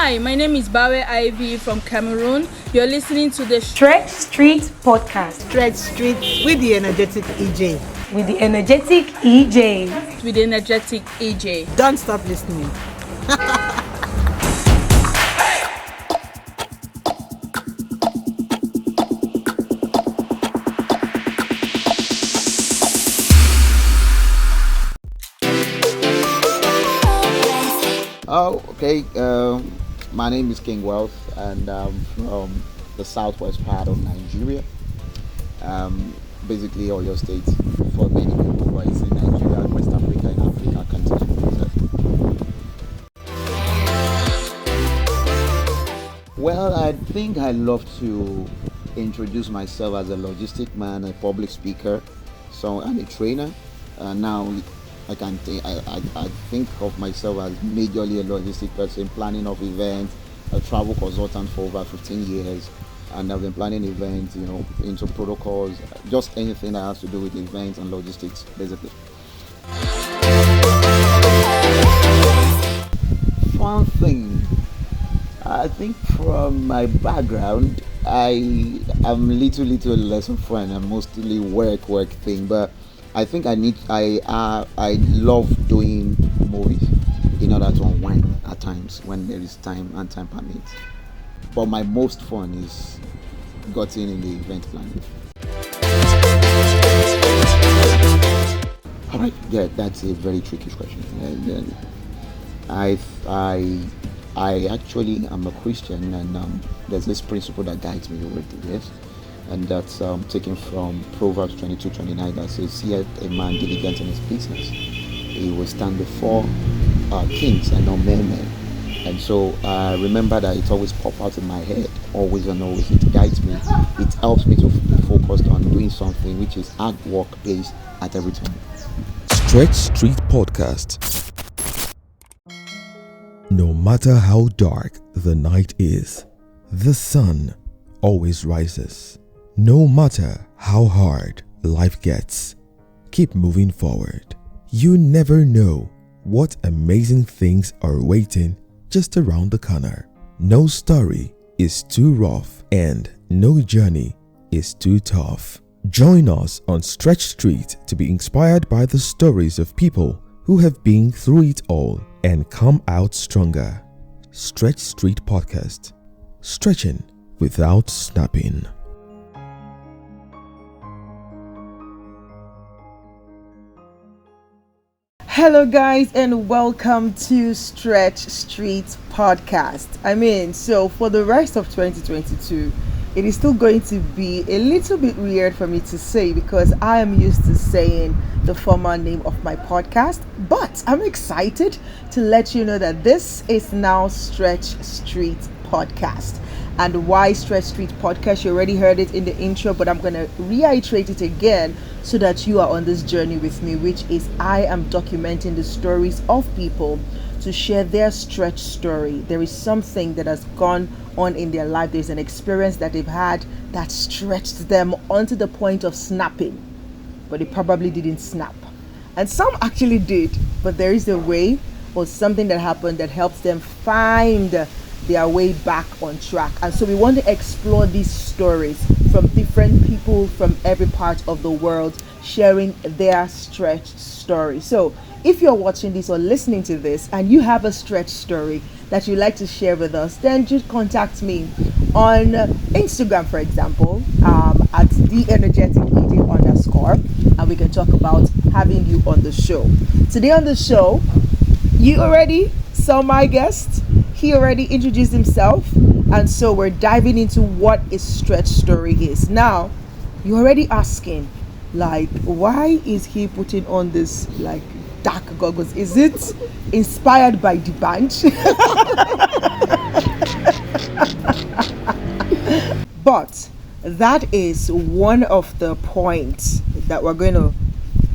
Hi, my name is Bawe Ivy from Cameroon. You're listening to the Stretch Street Podcast. Stretch Street with the energetic EJ. With the energetic EJ. With the energetic EJ. Don't stop listening. Oh, okay. My name is King Wealth, and I'm from the southwest part of Nigeria. Basically, Oyo State for many people, but it's in Nigeria, West Africa, and Africa continent. Well, I think I love to introduce myself as a logistic man, a public speaker, so I'm a trainer. Now I think of myself as majorly a logistic person, planning of events, a travel consultant for over 15 years, and I've been planning events, into protocols, just anything that has to do with events and logistics, basically. One thing, I think from my background, I'm little less of fun. I'm mostly work thing, but I think I love doing movies in order to unwind at times when there is time and time permits. But my most fun is getting in the event planning. All right, yeah, that's a very tricky question. And I actually am a Christian, and there's this principle that guides me over the years. And that's taken from Proverbs 22:29 that says, "See a man diligent in his business, he will stand before kings and not men." And so remember that it always pops out in my head, always and always. It guides me. It helps me to be focused on doing something which is hard work based at every time. Stretch Street Podcast. No matter how dark the night is, the sun always rises. No matter how hard life gets, keep moving forward. You never know what amazing things are waiting just around the corner. No story is too rough and no journey is too tough. Join us on Stretch Street to be inspired by the stories of people who have been through it all and come out stronger. Stretch Street Podcast. Stretching without snapping. Hello guys, and welcome to Stretch Street Podcast. So for the rest of 2022, it is still going to be a little bit weird for me to say because I am used to saying the former name of my podcast, but I'm excited to let you know that this is now Stretch Street Podcast. And why Stretch Street Podcast? You already heard it in the intro, but I'm going to reiterate it again so that you are on this journey with me, which is I am documenting the stories of people to share their stretch story. There is something that has gone on in their life. There's an experience that they've had that stretched them onto the point of snapping, but it probably didn't snap. And some actually did, but there is a way or something that happened that helps them find their way back on track. And so we want to explore these stories from different people from every part of the world sharing their stretch story. So if you're watching this or listening to this and you have a stretch story that you'd like to share with us, then just contact me on Instagram, for example, at @theenergeticEJ_, and we can talk about having you on the show. Today on the show, you already saw my guest. He already introduced himself, and so we're diving into what a stretch story is. Now, you're already asking, why is he putting on this dark goggles? Is it inspired by the band? But that is one of the points that we're going to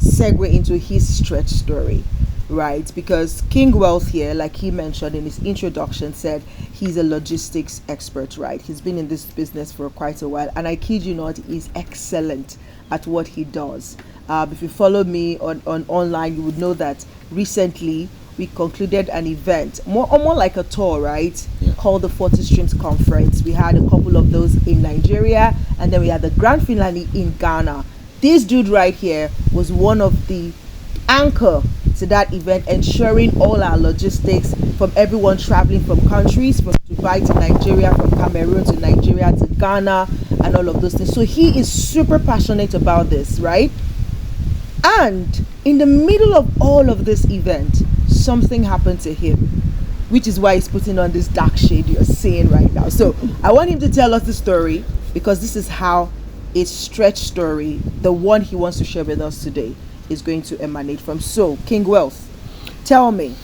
segue into his stretch story. Right, because King Wealth here, like he mentioned in his introduction, said he's a logistics expert, right? He's been in this business for quite a while, and I kid you not, he's excellent at what he does. If you follow me on online, you would know that recently we concluded an event, more like a tour, right? Yes. called the 40 Streams Conference. We had a couple of those in Nigeria, and then we had the grand finale in Ghana. This dude right here was one of the anchor to that event, ensuring all our logistics from everyone traveling from countries, from Dubai to Nigeria, from Cameroon to Nigeria to Ghana, and all of those things. So he is super passionate about this, right? And in the middle of all of this event, something happened to him, which is why he's putting on this dark shade you're seeing right now. So I want him to tell us the story, because this is how a stretch story, the one he wants to share with us today, is going to emanate from. So, King Wealth, tell me,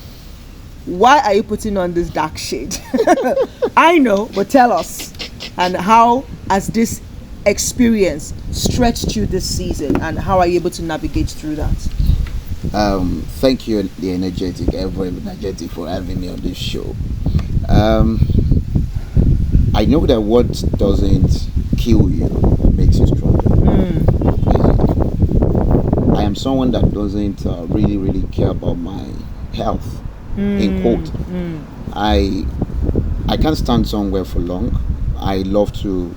why are you putting on this dark shade? I know, but tell us. And how has this experience stretched you this season, and how are you able to navigate through that? Thank you, the energetic, ever energetic, for having me on this show. I know that what doesn't kill you makes you stronger. I am someone that doesn't really care about my health. In quote, I can't stand somewhere for long. I love to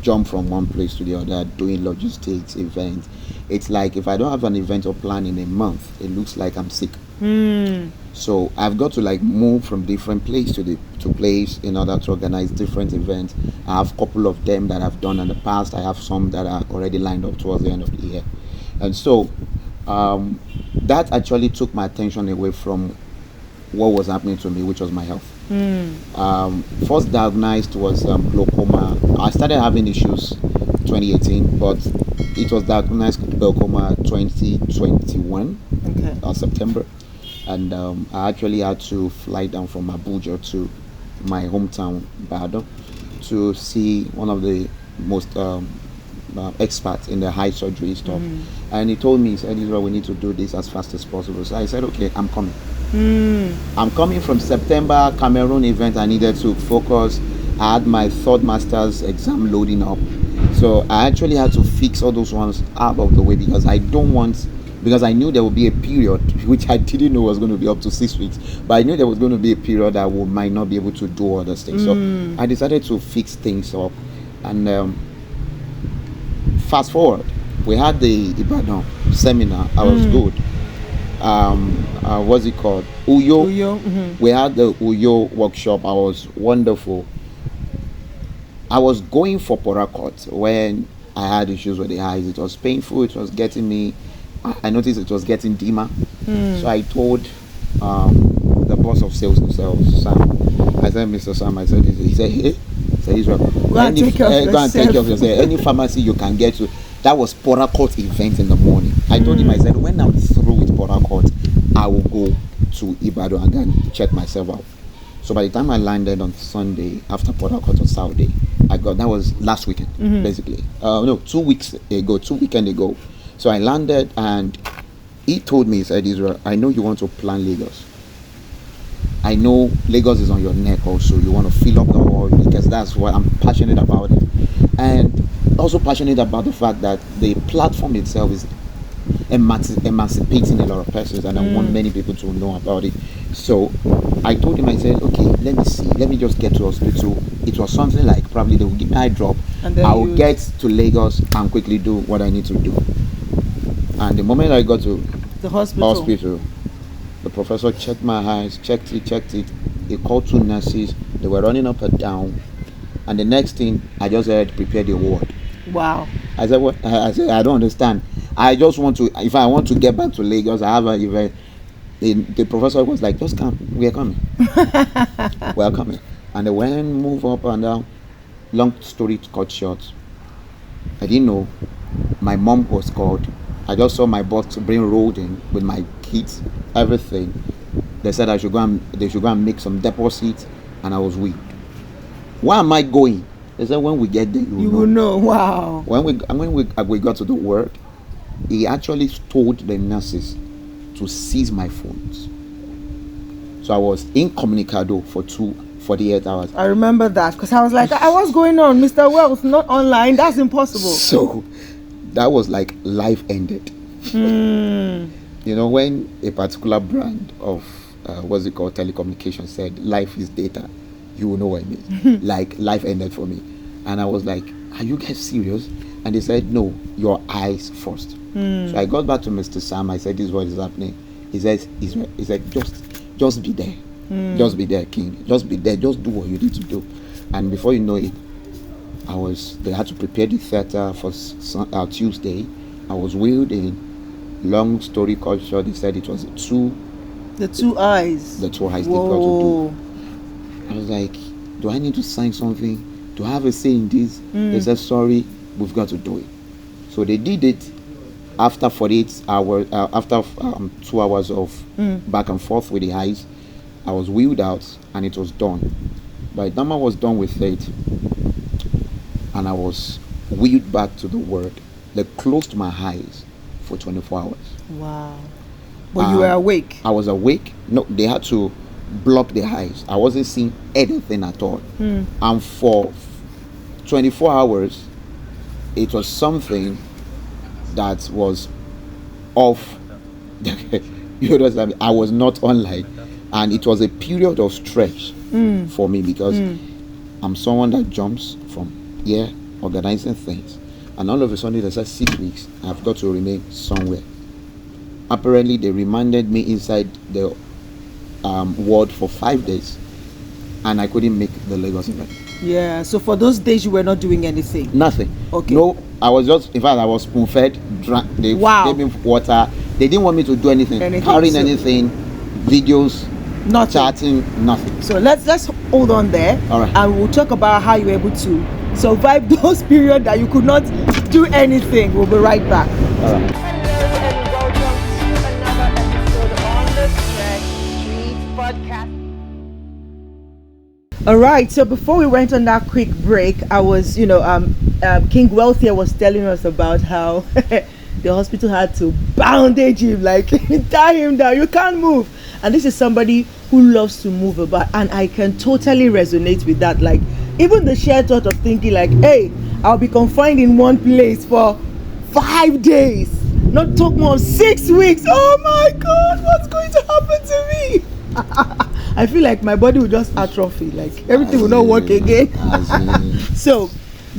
jump from one place to the other, doing logistics, events. It's like if I don't have an event or plan in a month, it looks like I'm sick. So I've got to like move from different place to place in order to organize different events. I have a couple of them that I've done in the past. I have some that are already lined up towards the end of the year. And so that actually took my attention away from what was happening to me, which was my health. First diagnosed was glaucoma. I started having issues 2018, but it was diagnosed glaucoma 2021, September. And I actually had to fly down from Abuja to my hometown, Bado, to see one of the most experts in the high surgery stuff. And he told me, he said, Israel, we need to do this as fast as possible. So I said, okay, I'm coming. I'm coming from September Cameroon event. I needed to focus. I had my third master's exam loading up. So I actually had to fix all those ones out of the way, because I knew there would be a period, which I didn't know was going to be up to 6 weeks, but I knew there was going to be a period that I might not be able to do other things. So I decided to fix things up. And fast forward, we had the Ibadan seminar. I was good. What's it called? Uyo. We had the Uyo workshop. I was wonderful. I was going for Porakot when I had issues with the eyes. It was painful. It was getting me. I noticed it was getting dimmer. So I told the boss of sales, Sam. I said, Mr. Sam, he said, hey, Israel, go and take care of yourself. Any pharmacy you can get to. That was Porakot event in the morning. I told him, I said, when I'm through with Porakot, I will go to Ibadan and then check myself out. So by the time I landed on Sunday, after Porakot on Saturday, that was last weekend, basically. 2 weekends ago. So I landed, and he told me, he said, Israel, I know you want to plan Lagos. I know Lagos is on your neck also. You want to fill up the hall, because that's what I'm passionate about it. And also passionate about the fact that the platform itself is emancipating a lot of persons, and I want many people to know about it. So I told him, I said, okay, let me see. Let me just get to hospital. It was something like probably they will give me eye drop. I will get to Lagos and quickly do what I need to do. And the moment I got to the hospital, the professor checked my eyes, checked it. He called 2 nurses. They were running up and down. And the next thing, I just had to prepare the ward. Wow. I said, what? I said, I don't understand. I just want to, if I want to get back to Lagos, I have an event. The professor was like, just come. We are coming. We are coming. And they went, move up and down. Long story cut short. I didn't know. My mom was called. I just saw my boss bring rolled in with my kids, everything. They said they should go and make some deposits, and I was weak. Where am I going? They said, when we get there, you will know. Wow. When we got to the ward, he actually told the nurses to seize my phones. So I was incommunicado for 48 hours. I remember that, because I was like, what's going on? Mr. Wells not online. That's impossible. So that was like life ended. You know, when a particular brand of telecommunications said life is data, you will know what I mean. Like, life ended for me. And I was like, are you guys serious? And they said, no, your eyes first. So I got back to Mr. Sam. I said, this is what is happening. He said, just be there. Just be there, King. Just be there. Just do what you need to do. And before you know it, they had to prepare the theater for Tuesday. I was wheeled in. Long story cut short, they said it was the two eyes. The 2 eyes they've got to do. I was like, do I need to sign something? Do I have a say in this? They said, sorry, we've got to do it. So they did it after 48 hours, after 2 hours of back and forth with the eyes. I was wheeled out and it was done. By the time I was done with it and I was wheeled back to the work, they closed my eyes for 24 hours. Wow. But you were awake? I was awake. No, they had to block the eyes. I wasn't seeing anything at all. And for 24 hours, it was something that was off. You know, I was not online. And it was a period of stretch for me because I'm someone that jumps from here, organizing things. And all of a sudden, they said 6 weeks, I've got to remain somewhere. Apparently, they remanded me inside the ward for 5 days, and I couldn't make the Lagos event. Yeah, so for those days, you were not doing anything? Nothing. Okay. No, I was just, in fact, I was spoon-fed, they gave me water. They didn't want me to do anything. Carrying anything, videos, nothing. Chatting, nothing. So let's hold on there. All right. And we'll talk about how you were able to survive those periods that you could not do anything. We'll be right back. All right. Hello and welcome to another episode on the Stretch Street Podcast. All right, so before we went on that quick break, I was, King Wealthier was telling us about how the hospital had to bandage him, like tie him down, you can't move. And this is somebody who loves to move about, and I can totally resonate with that. Like, even the sheer thought of thinking like, hey, I'll be confined in one place for 5 days, not talk more of 6 weeks. Oh my God, what's going to happen to me? I feel like my body will just atrophy, like everything will not work again. So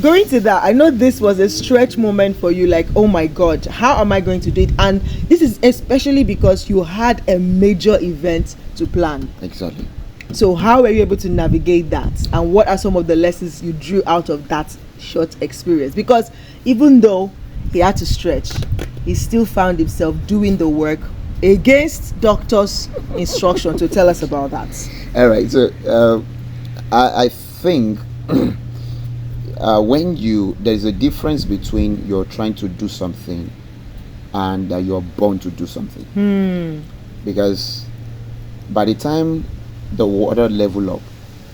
going to that, I know this was a stretch moment for you, like, oh my God, how am I going to do it? And this is especially because you had a major event to plan. Exactly. So how were you able to navigate that? And what are some of the lessons you drew out of that short experience? Because even though he had to stretch, he still found himself doing the work against doctor's instruction. To tell us about that. All right. So I think when there's a difference between you're trying to do something and you're born to do something. Because by the time the water level up,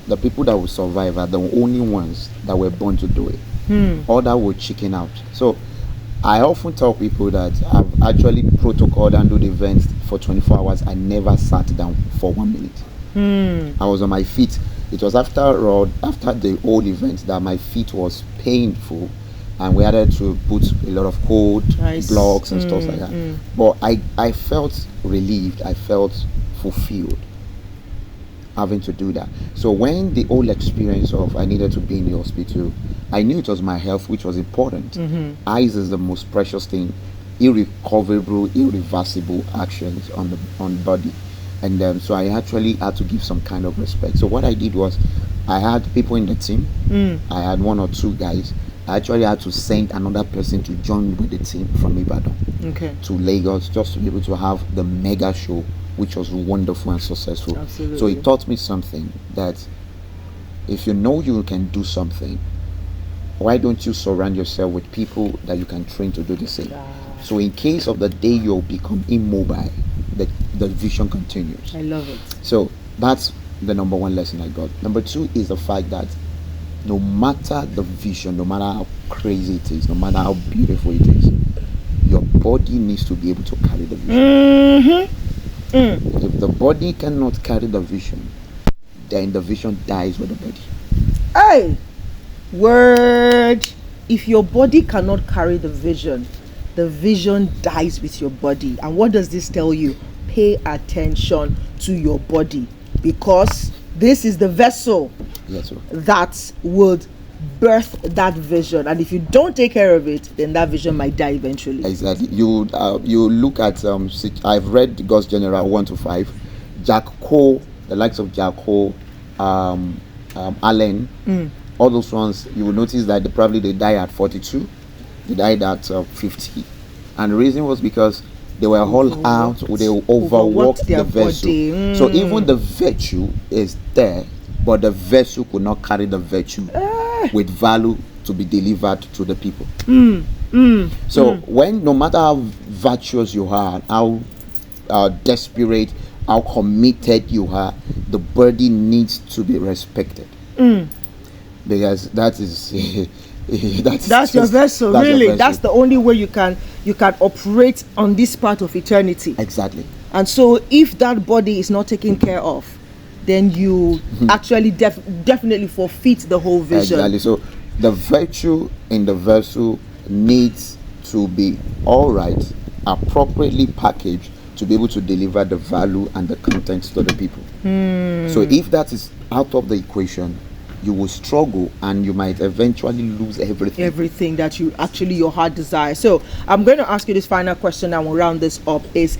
the people that will survive are the only ones that were born to do it. All that will chicken out. So I often tell people that I've actually protocoled and do the events for 24 hours. I never sat down for 1 minute. I was on my feet. It was after the old event that my feet was painful, and we had to put a lot of cold blocks and stuff like that. But I felt relieved. I felt fulfilled having to do that. So when the whole experience of I needed to be in the hospital, I knew it was my health which was important. Eyes is the most precious thing, irrecoverable, irreversible actions on the body. And so I actually had to give some kind of respect. So what I did was, I had people in the team. I had 1 or 2 guys. I actually had to send another person to join with the team from Ibadan to Lagos, just to be able to have the mega show, which was wonderful and successful. Absolutely. So it taught me something, that if you know you can do something, why don't you surround yourself with people that you can train to do the same? So in case of the day you'll become immobile, the vision continues. I love it. So that's the number 1 lesson I got. Number 2 is the fact that no matter the vision, no matter how crazy it is, no matter how beautiful it is, your body needs to be able to carry the vision. If the body cannot carry the vision, then the vision dies with the body. Hey, word. If your body cannot carry the vision dies with your body. And what does this tell you? Pay attention to your body, because this is the vessel Yes, sir. that would birth that vision. And if you don't take care of it, then that vision might die eventually. Exactly. You look at I've read God's General 1 to 5. Jack Cole, the likes of Jack Cole, Allen, all those ones. You will notice that they die at 42. They died at 50, and the reason was because they were all out. They overworked the vessel. So even the virtue is there, but the vessel could not carry the virtue with value to be delivered to the people. So when, no matter how virtuous you are, how desperate, how committed you are, the burden needs to be respected, because that is that's your vessel. Really, that's the only way you can operate on this part of eternity. Exactly. And so if that body is not taken care of, then you actually definitely forfeit the whole vision. Exactly. So the virtue in the vessel needs to be all right, appropriately packaged to be able to deliver the value and the contents to the people. So if that is out of the equation, you will struggle and you might eventually lose everything that you actually your heart desires. So I'm going to ask you this final question and we'll round this up. Is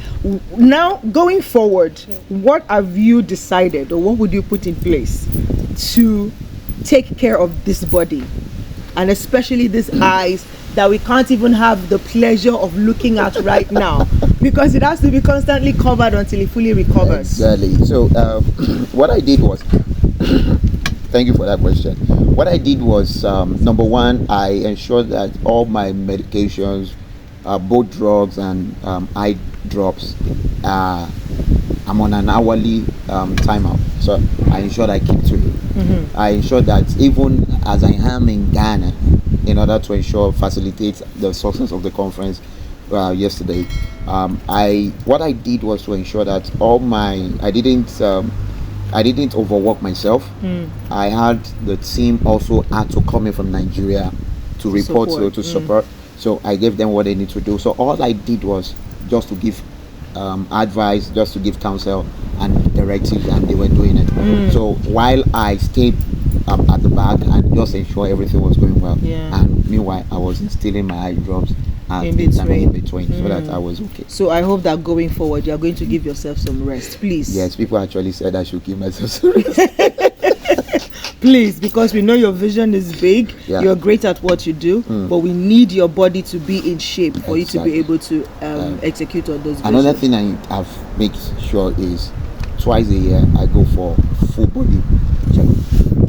now going forward, what have you decided, or what would you put in place to take care of this body, and especially these eyes that we can't even have the pleasure of looking at right now, because it has to be constantly covered until it fully recovers? Exactly. So what I did was thank you for that question. What I did was, number one, I ensured that all my medications, both drugs and eye drops, I'm on an hourly timeout. So I ensured I keep to it. I ensured that even as I am in Ghana, in order to facilitate the success of the conference yesterday, what I did was to ensure that I didn't overwork myself. I had the team also had to come in from Nigeria to report, to support. So I gave them what they need to do. So all I did was just to give advice, just to give counsel and directives, and they were doing it. So while I stayed at the back and just ensure everything was going well, and meanwhile I was instilling my eye drops in between so that I was okay. So I hope that going forward you are going to give yourself some rest, please. Yes, people actually said I should give myself some rest. Please, because we know your vision is big. You're great at what you do, but we need your body to be in shape for you to be able to execute on those visions. Another thing I've made sure is twice a year I go for full body checkup.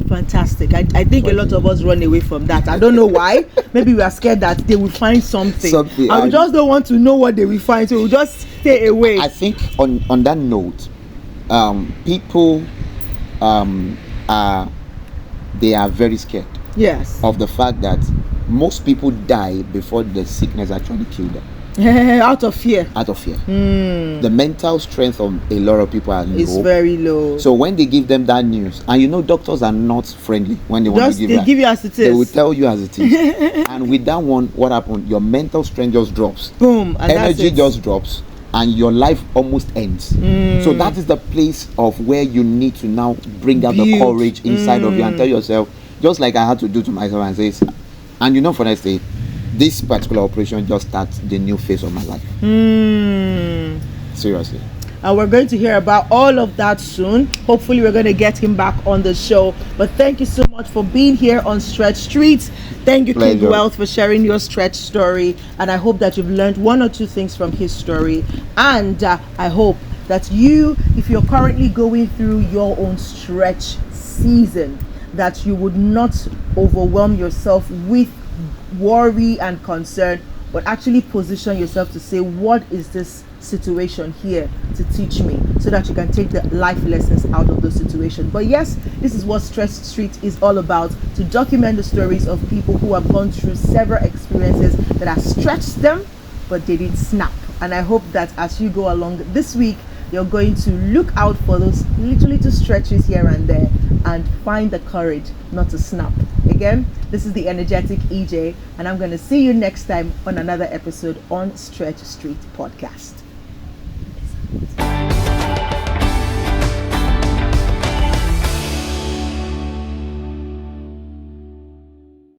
Fantastic. I think a lot of us run away from that. I don't know why. Maybe we are scared that they will find something. And we just don't want to know what they will find, so we'll just stay away. I think on that note, people they are very scared. Yes. Of the fact that most people die before the sickness actually killed them. Out of fear. The mental strength of a lot of people are low. It's very low. So when they give them that news, and doctors are not friendly when they want to give they give you as it is. They will tell you as it is. And with that one, what happened? Your mental strength just drops. Boom. And energy just drops, and your life almost ends. So that is the place of where you need to now bring out the courage inside of you and tell yourself, just like I had to do to myself, and say, and for next day, this particular operation just starts the new phase of my life. Seriously. And we're going to hear about all of that soon. Hopefully we're going to get him back on the show. But thank you so much for being here on Stretch Streets. Thank you, King Wealth, for sharing your stretch story. And I hope that you've learned one or two things from his story. And I hope that if you're currently going through your own stretch season, that you would not overwhelm yourself with worry and concern, but actually position yourself to say, what is this situation here to teach me, so that you can take the life lessons out of the situation. But yes, this is what Stretch Street is all about, to document the stories of people who have gone through several experiences that have stretched them, but they didn't snap. And I hope that as you go along this week, you're going to look out for those little stretches here and there and find the courage not to snap. Again, this is the energetic EJ, and I'm going to see you next time on another episode on Stretch Street Podcast.